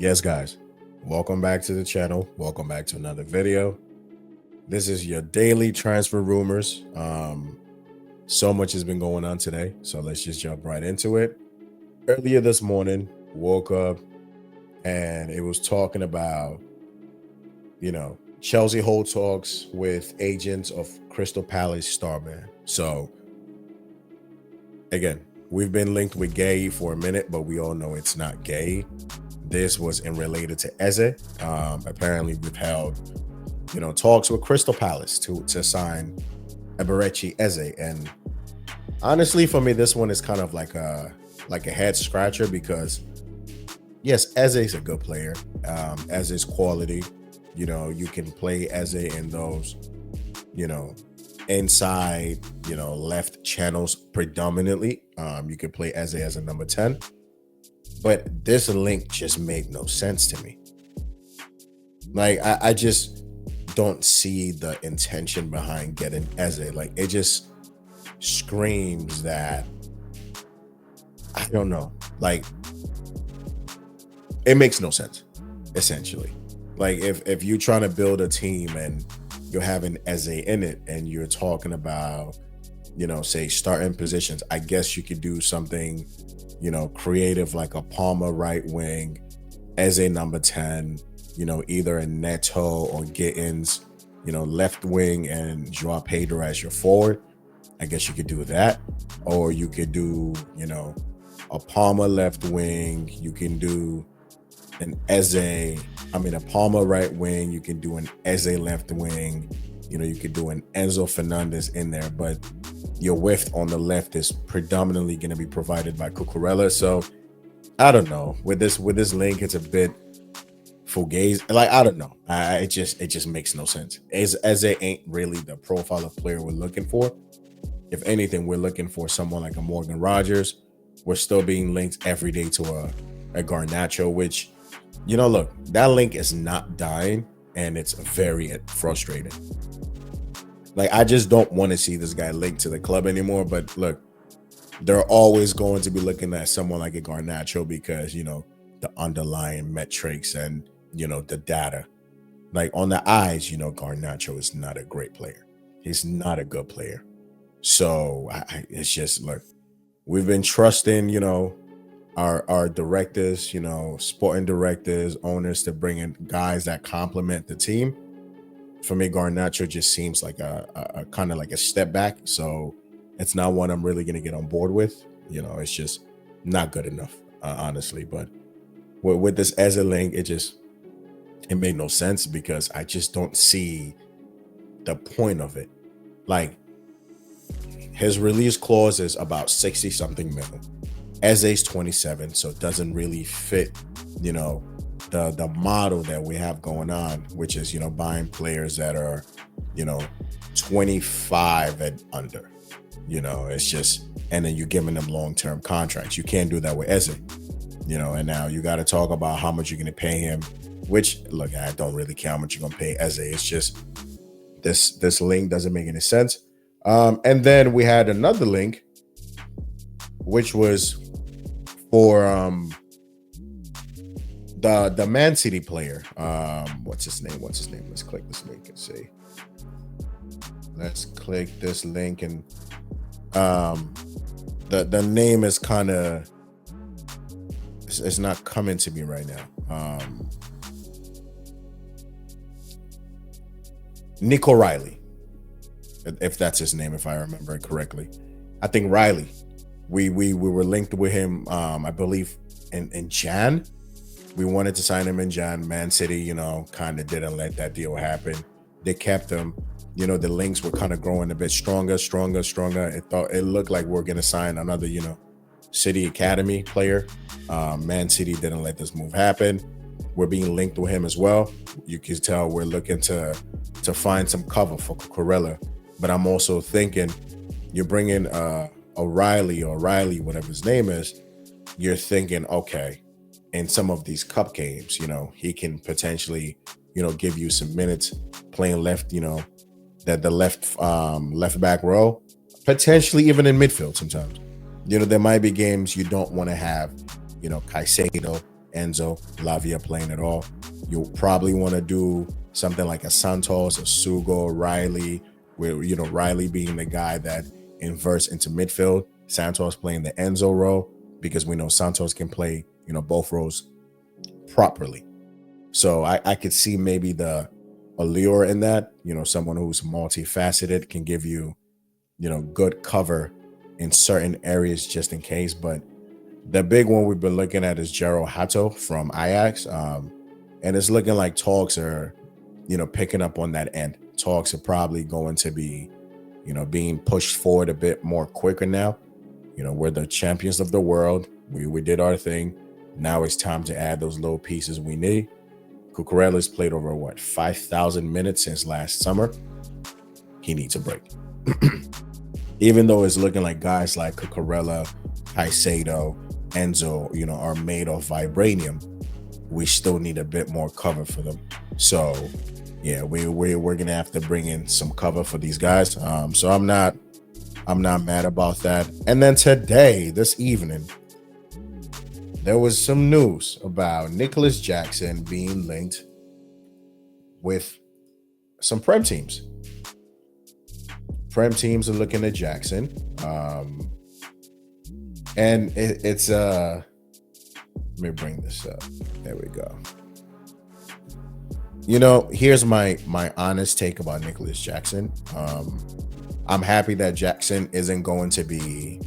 Yes, guys, welcome back to the channel. Welcome back to another video. This is your daily transfer rumors. So much has been going on today, so let's just jump right into it. Earlier this morning, woke up and it was talking about, Chelsea hold talks with agents of Crystal Palace starman. So again, we've been linked with Gay for a minute, but we all know it's not Gay. This was in related to Eze. Apparently, we've held, talks with Crystal Palace to sign Eberechi Eze. And honestly, for me, this one is kind of like a head scratcher because yes, Eze is a good player. Eze's quality, you can play Eze in those, inside, left channels predominantly. You can play Eze as a number 10. But this link just made no sense to me. Like, I just don't see the intention behind getting Eze. Like, it just screams that, I don't know. Like, it makes no sense, essentially. Like, if you're trying to build a team and you're having Eze in it and you're talking about, say starting positions, I guess you could do something creative like a Palmer right wing, Eze number 10, either a Neto or Gittins, left wing and Joao Pedro as your forward. I guess you could do that. Or you could do, a Palmer left wing. You can do an a Palmer right wing. You can do an Eze left wing. You could do an Enzo Fernandez in there, but your width on the left is predominantly going to be provided by Cucurella. So I don't know. With this link, it's a bit fugazi. Like, I don't know. It just makes no sense. Eze ain't really the profile of player we're looking for. If anything, we're looking for someone like a Morgan Rogers. We're still being linked every day to a Garnacho, which, look, that link is not dying, and it's very frustrating. Like, I just don't want to see this guy linked to the club anymore. But look, they're always going to be looking at someone like a Garnacho because, the underlying metrics and, the data. Like, on the eyes, Garnacho is not a great player. He's not a good player. So it's just, look, we've been trusting, our directors, sporting directors, owners to bring in guys that complement the team. For me, Garnacho just seems like a kind of like a step back. So it's not one I'm really going to get on board with. It's just not good enough, honestly. But with this Eze link, it made no sense because I just don't see the point of it. Like, his release clause is about 60 something mil. Eze's 27, so it doesn't really fit, the model that we have going on, which is, buying players that are, 25 and under. It's just, and then you're giving them long-term contracts. You can't do that with Eze, and now you got to talk about how much you're going to pay him, which, look, I don't really care how much you're going to pay Eze. It's just, this link doesn't make any sense. And then we had another link, which was for, the Man City player. What's his name? Let's click this link and see. Let's click this link and the name is kind of, it's not coming to me right now. Nico Riley, if that's his name, if I remember it correctly. I think Riley. We were linked with him, I believe in Jan. We wanted to sign him in Jan. Man City, kind of didn't let that deal happen. They kept him. The links were kind of growing a bit stronger. It looked like we're gonna sign another, City Academy player. Man City didn't let this move happen. We're being linked with him as well. You can tell we're looking to find some cover for Cucurella. But I'm also thinking you're bringing O'Reilly, whatever his name is. You're thinking, okay, in some of these cup games, he can potentially, give you some minutes playing left, that the left back row, potentially even in midfield sometimes. There might be games you don't want to have, Caicedo Enzo, Lavia playing it all. You'll probably want to do something like a Santos, a Sugo, Riley, where, you know, Riley being the guy that inverts into midfield, Santos playing the Enzo role, because we know Santos can play, you know, both roles properly. So I could see maybe the allure in that, you know, someone who's multifaceted can give you, you know, good cover in certain areas just in case. But the big one we've been looking at is Gerald Hato from Ajax. And it's looking like talks are, you know, picking up on that end. Talks are probably going to be, you know, being pushed forward a bit more quicker now. You know, we're the champions of the world. We did our thing. Now it's time to add those little pieces we need. Cucurella's played over, what, 5,000 minutes since last summer. He needs a break. Even though it's looking like guys like Cucurella, Caicedo, Enzo, you know, are made of vibranium, we still need a bit more cover for them. So, yeah, we're gonna have to bring in some cover for these guys. So I'm not mad about that. And then today, this evening, there was some news about Nicholas Jackson being linked with some Prem teams. Prem teams are looking at Jackson. And it's let me bring this up. There we go. You know, here's my honest take about Nicholas Jackson. I'm happy that Jackson isn't going to be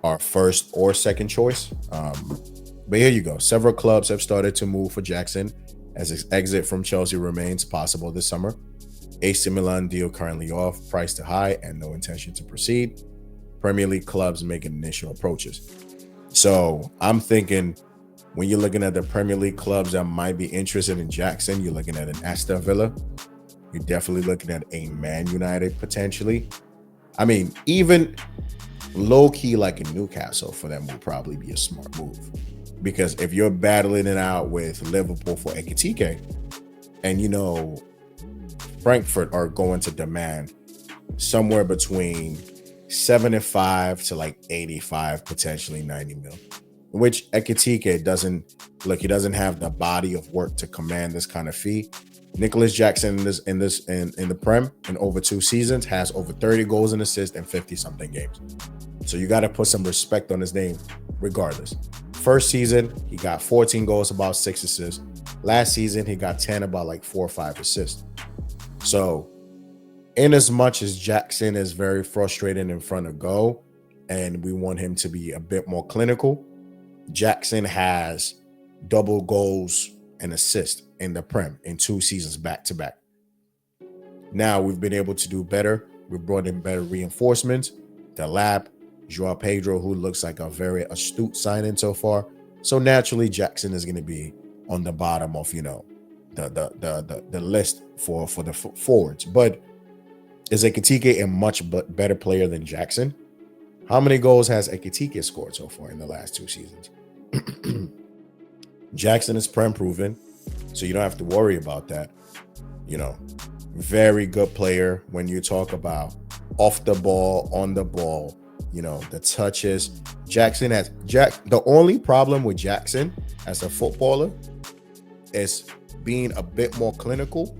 our first or second choice. But here you go. Several clubs have started to move for Jackson as his exit from Chelsea remains possible this summer. AC Milan deal currently off, price too high, and no intention to proceed. Premier League clubs making initial approaches. So I'm thinking when you're looking at the Premier League clubs that might be interested in Jackson, you're looking at an Aston Villa. You're definitely looking at a Man United potentially. I mean, even low-key like in Newcastle for them will probably be a smart move. Because if you're battling it out with Liverpool for EKITIKE, and you know Frankfurt are going to demand somewhere between 75 to like 85, potentially 90 mil, which EKITIKE doesn't look. He doesn't have the body of work to command this kind of fee. Nicholas Jackson in the Prem in over 2 seasons has over 30 goals and assists in 50 something games. So you got to put some respect on his name regardless. First season, he got 14 goals, about 6 assists. Last season, he got 10, about like 4 or 5 assists. So in as much as Jackson is very frustrating in front of goal, and we want him to be a bit more clinical, Jackson has double goals and assists in the Prem in 2 seasons back to back. Now we've been able to do better. We brought in better reinforcements. The lab, Joao Pedro, who looks like a very astute signing so far. So naturally, Jackson is going to be on the bottom of, you know, the list for the forwards. But is EKITIKE a much better player than Jackson? How many goals has EKITIKE scored so far in the last 2 seasons? Jackson is Prem proven, so you don't have to worry about that. You know, very good player when you talk about off the ball, on the ball, you know, the touches. The only problem with Jackson as a footballer is being a bit more clinical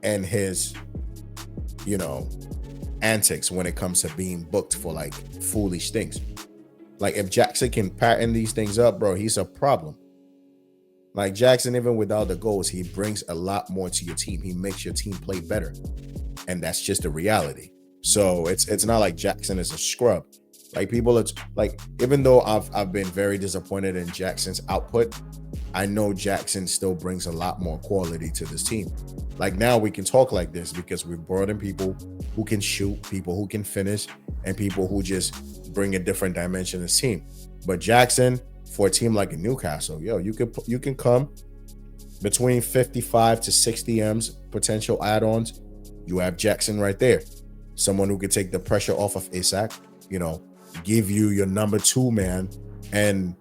and his, you know, antics when it comes to being booked for like foolish things. Like if Jackson can pattern these things up, bro, he's a problem. Like Jackson, even without the goals, he brings a lot more to your team. He makes your team play better. And that's just the reality. So it's not like Jackson is a scrub. Like people, it's like, even though I've been very disappointed in Jackson's output, I know Jackson still brings a lot more quality to this team. Like now we can talk like this because we've brought in people who can shoot, people who can finish, and people who just bring a different dimension to this team. But Jackson, for a team like a Newcastle, yo, you can come between 55 to 60 M's potential add-ons. You have Jackson right there. Someone who can take the pressure off of Isak, you know, give you your number 2 man, and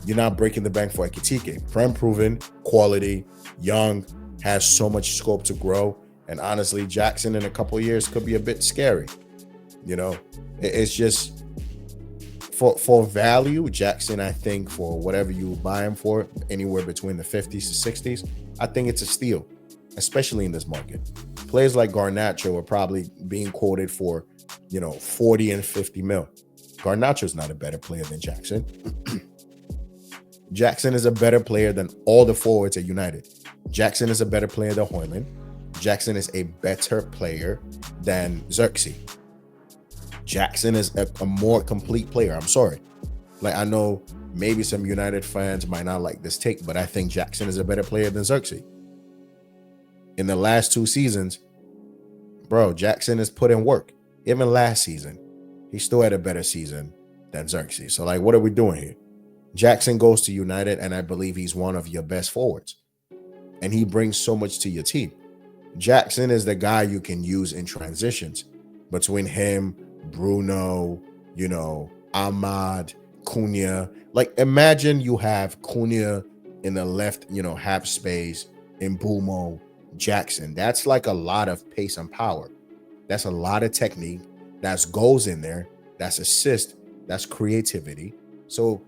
you're not breaking the bank for EKITIKE. Prem proven, quality, young, has so much scope to grow. And honestly, Jackson in a couple of years could be a bit scary. You know, it's just For value, Jackson, I think for whatever you buy him for, anywhere between the 50s to 60s, I think it's a steal, especially in this market. Players like Garnacho are probably being quoted for, 40 and 50 mil. Garnacho's not a better player than Jackson. Jackson is a better player than all the forwards at United. Jackson is a better player than Højlund. Jackson is a better player than Xerxes. Jackson is a more complete player. I'm sorry. Like, I know maybe some United fans might not like this take, but I think Jackson is a better player than Xerxes. In the last 2 seasons, bro, Jackson has put in work. Even last season, he still had a better season than Xerxes. So, like, what are we doing here? Jackson goes to United, and I believe he's one of your best forwards. And he brings so much to your team. Jackson is the guy you can use in transitions between him, Bruno, Ahmad, Cunha. Like, imagine you have Cunha in the left, half space, in Mbeumo, Jackson. That's like a lot of pace and power. That's a lot of technique. That's goals in there. That's assist. That's creativity. So,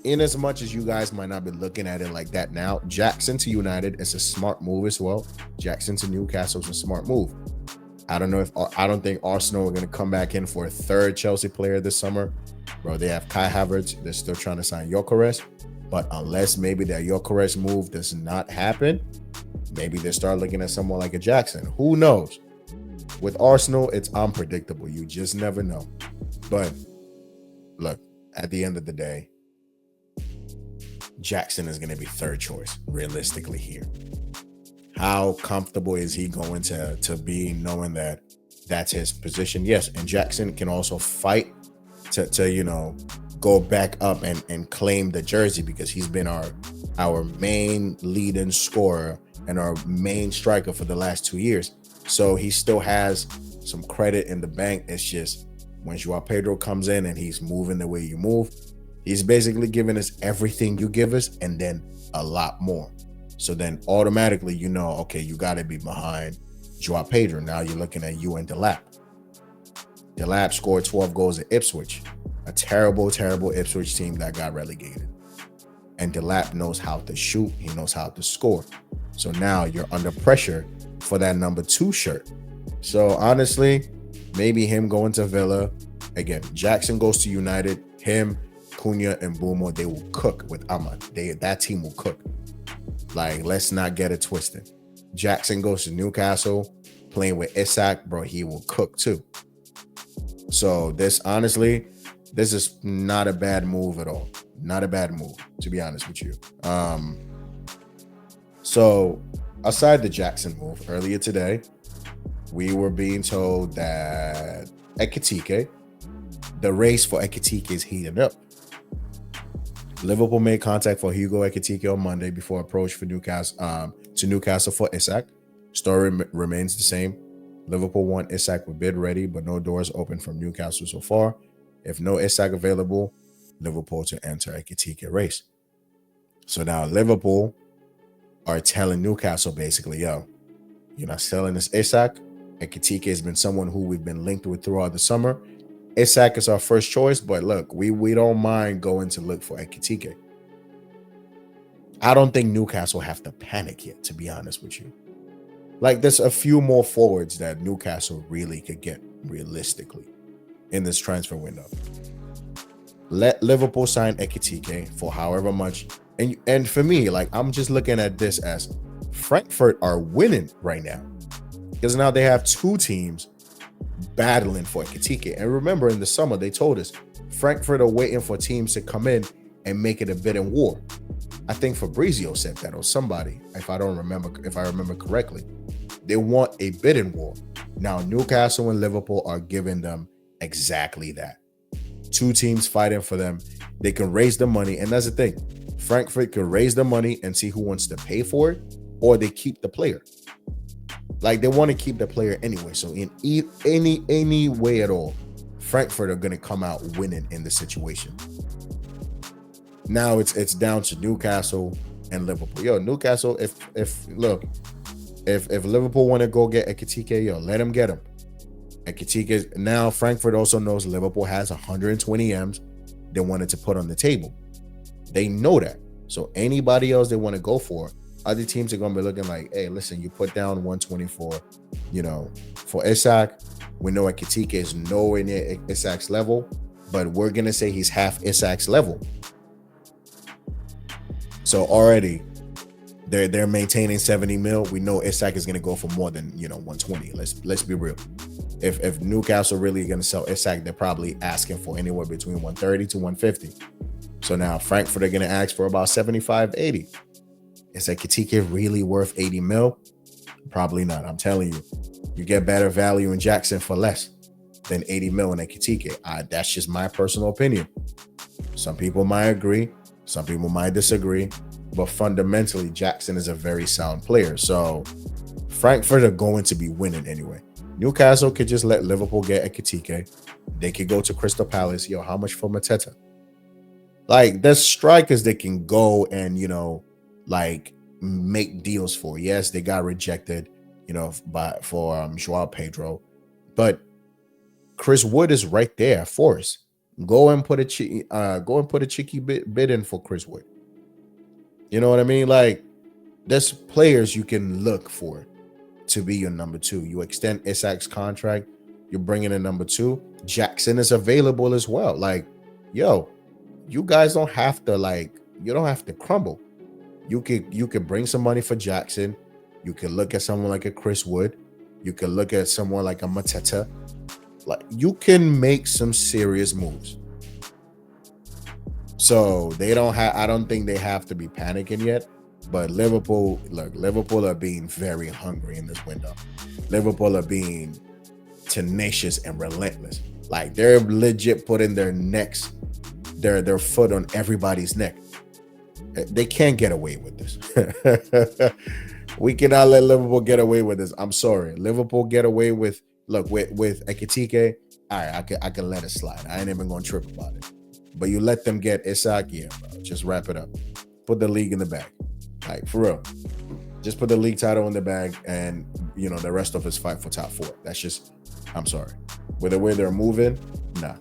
in as much as you guys might not be looking at it like that now, Jackson to United is a smart move as well. Jackson to Newcastle is a smart move. I don't think Arsenal are going to come back in for a third Chelsea player this summer. Bro, they have Kai Havertz. They're still trying to sign Gyökeres. But unless maybe that Gyökeres move does not happen, maybe they start looking at someone like a Jackson. Who knows? With Arsenal, it's unpredictable. You just never know. But look, at the end of the day, Jackson is going to be third choice realistically here. How comfortable is he going to be knowing that that's his position? Yes, and Jackson can also fight to go back up and claim the jersey, because he's been our main leading scorer and our main striker for the last 2 years. So he still has some credit in the bank. It's just when João Pedro comes in and he's moving the way you move, he's basically giving us everything you give us and then a lot more. So then automatically, okay, you got to be behind João Pedro. Now you're looking at you and Delap. Delap scored 12 goals at Ipswich, a terrible, terrible Ipswich team that got relegated. And Delap knows how to shoot. He knows how to score. So now you're under pressure for that number 2 shirt. So honestly, maybe him going to Villa. Again, Jackson goes to United. Him, Cunha, and Mbeumo, they will cook with Ahmad. That team will cook. Like, let's not get it twisted. Jackson goes to Newcastle, playing with Isak, bro, he will cook too. So this is not a bad move at all. Not a bad move, to be honest with you. So aside the Jackson move, earlier today, we were being told that EKITIKE, the race for EKITIKE is heating up. Liverpool made contact for Hugo EKITIKE on Monday before approach for Newcastle for Isak. Story remains the same. Liverpool want Isak with bid ready, but no doors open from Newcastle so far. If no Isak available, Liverpool to enter EKITIKE race. So now Liverpool are telling Newcastle basically, yo, you're not selling this Isak. EKITIKE has been someone who we've been linked with throughout the summer. Isak is our first choice, but look, we don't mind going to look for EKITIKE. I don't think Newcastle have to panic yet, to be honest with you. Like, there's a few more forwards that Newcastle really could get realistically in this transfer window. Let Liverpool sign EKITIKE for however much. And for me, like, I'm just looking at this as Frankfurt are winning right now, because now they have 2 teams battling for EKITIKE. And remember, in the summer, they told us Frankfurt are waiting for teams to come in and make it a bidding war. I think Fabrizio said that, or somebody, if I remember correctly. They want a bidding war. Now, Newcastle and Liverpool are giving them exactly that. 2 teams fighting for them. They can raise the money. And that's the thing. Frankfurt can raise the money and see who wants to pay for it, or they keep the player. Like, they want to keep the player anyway. So in any way at all, Frankfurt are going to come out winning in the situation. Now it's down to Newcastle and Liverpool. Yo, Newcastle, if Liverpool want to go get EKITIKE, yo, let them get him. EKITIKE is now. Frankfurt also knows Liverpool has 120 M's. they wanted to put on the table. They know that. So anybody else they want to go for, other teams are going to be looking like, hey, listen, you put down 124, for Isak. We know EKITIKE is nowhere near Isak's level, but we're going to say he's half Isak's level. So already they're maintaining 70 mil. We know Isak is going to go for more than 120. Let's be real. If Newcastle really going to sell Isak, they're probably asking for anywhere between 130 to 150. So now Frankfurt are going to ask for about 75, 80. Is EKITIKE really worth 80 mil? Probably not. I'm telling you, you get better value in Jackson for less than 80 mil in EKITIKE. That's just my personal opinion. Some people might agree. Some people might disagree. But fundamentally, Jackson is a very sound player. So Frankfurt are going to be winning anyway. Newcastle could just let Liverpool get EKITIKE. They could go to Crystal Palace. Yo, how much for Mateta? Like, there's strikers they can go and, make deals for. Yes, they got rejected, for Joao Pedro. But Chris Wood is right there for us. Go and put a cheeky bid in for Chris Wood. You know what I mean? Like, there's players you can look for to be your number two. You extend Isak's contract, you're bringing in number two. Jackson is available as well. Like, yo, you guys don't have to you don't have to crumble. You could bring some money for Jackson. You can look at someone like a Chris Wood. You can look at someone like a Mateta. Like, you can make some serious moves. So I don't think they have to be panicking yet. But Liverpool are being very hungry in this window. Liverpool are being tenacious and relentless. Like, they're legit putting their foot on everybody's neck. They can't get away with this. We cannot let Liverpool get away with this. I'm sorry. Liverpool get away with EKITIKE. All right, I can let it slide. I ain't even going to trip about it. But you let them get Isak, yeah, bro. Just wrap it up. Put the league in the bag. Like, for real. Just put the league title in the bag, and the rest of us fight for top four. That's just, I'm sorry. With the way they're moving, nah.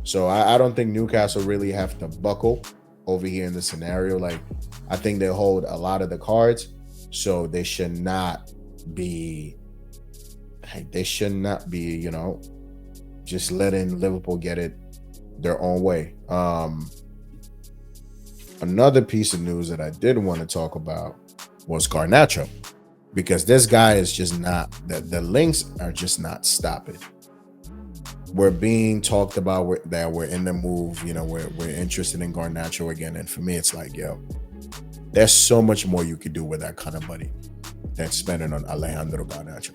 So I don't think Newcastle really have to buckle over here in this scenario. Like, I think they hold a lot of the cards, so they should not be just letting Liverpool get it their own way. Another piece of news that I did want to talk about was Garnacho, because this guy is just not, the links are just not stopping. We're being talked about that we're in the move, we're interested in Garnacho again. And for me, it's like, yo, there's so much more you could do with that kind of money than spending on Alejandro Garnacho.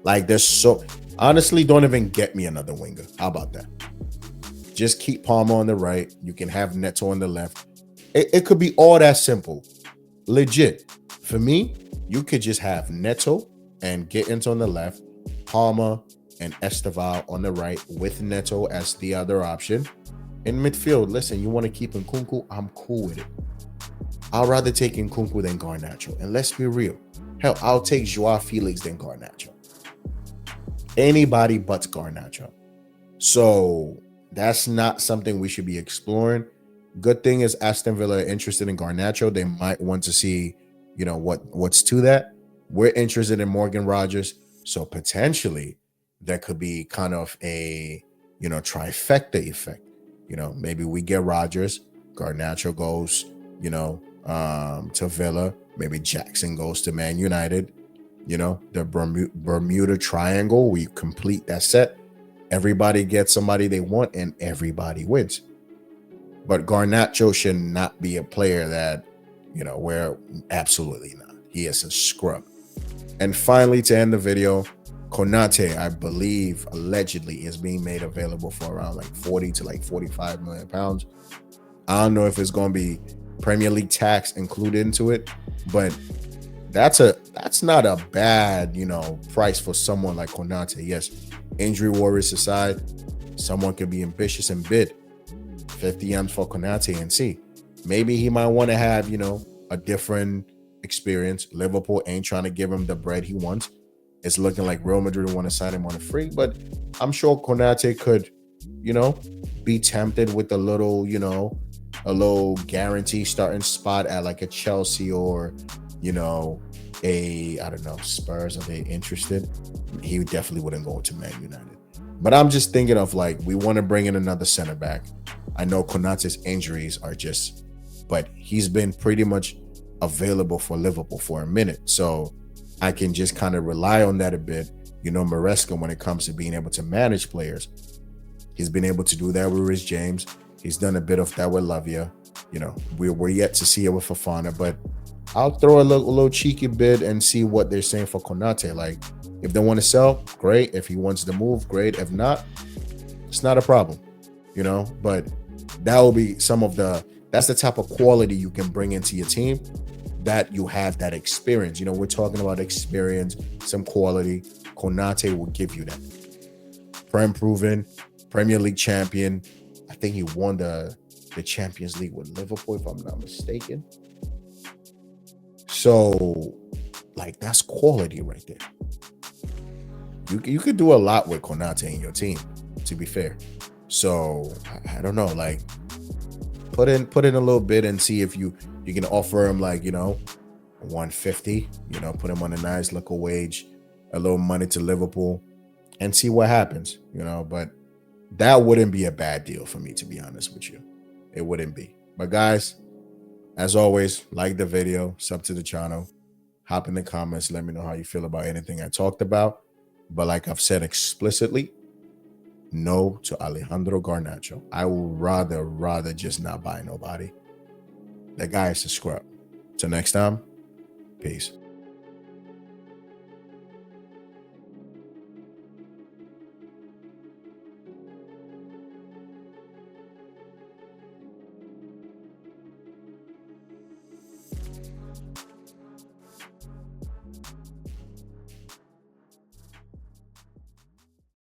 Like, honestly, don't even get me another winger. How about that? Just keep Palmer on the right. You can have Neto on the left. It could be all that simple. Legit. For me, you could just have Neto and Gittins on the left, Palmer and Esteval on the right with Neto as the other option. In midfield, listen, you want to keep Nkunku? I'm cool with it. I'd rather take Nkunku than Garnacho. And let's be real. Hell, I'll take Joao Felix than Garnacho. Anybody but Garnacho. So that's not something we should be exploring. Good thing is Aston Villa are interested in Garnacho. They might want to see, what's to that. We're interested in Morgan Rogers. So potentially there could be kind of a, trifecta effect. Maybe we get Rogers, Garnacho goes, to Villa. Maybe Jackson goes to Man United. The Bermuda Triangle, we complete that set. Everybody gets somebody they want and everybody wins. But Garnacho should not be a player that, we're absolutely not. He is a scrub. And finally, to end the video, Konate, I believe, allegedly is being made available for around 40 to 45 million pounds. I don't know if it's going to be Premier League tax included into it, but that's not a bad, price for someone like Konate. Yes, injury worries aside, someone could be ambitious and bid 50 M's for Konate and see. Maybe he might want to have, a different experience. Liverpool ain't trying to give him the bread he wants. It's looking like Real Madrid want to sign him on a free, but I'm sure Konate could, be tempted with a little, a little guarantee starting spot at like a Chelsea or, I don't know, Spurs. Are they interested? He definitely wouldn't go to Man United. But I'm just thinking of like, we want to bring in another center back. I know Konate's injuries are just, but he's been pretty much available for Liverpool for a minute. So I can just kind of rely on that a bit. Maresca, when it comes to being able to manage players, he's been able to do that with Rhys James. He's done a bit of that with Lavia. We're yet to see it with Fofana, but I'll throw a little cheeky bid and see what they're saying for Konate. Like, if they want to sell, great. If he wants to move, great. If not, it's not a problem, But that will be that's the type of quality you can bring into your team, that you have that experience. We're talking about experience, some quality. Konate will give you that. Proven Premier League champion. I think he won the Champions League with Liverpool, if I'm not mistaken. So, like, that's quality right there. You could do a lot with Konate in your team, to be fair. So I don't know, like, put in a little bit and see if you can offer him like 150. Put him on a nice little wage, a little money to Liverpool, and see what happens. But that wouldn't be a bad deal for me, to be honest with you. It wouldn't be. But guys, as always, like the video, sub to the channel, hop in the comments, let me know how you feel about anything I talked about. But like I've said explicitly, no to Alejandro Garnacho. I would rather just not buy nobody. That guy is a scrub. Till next time, peace.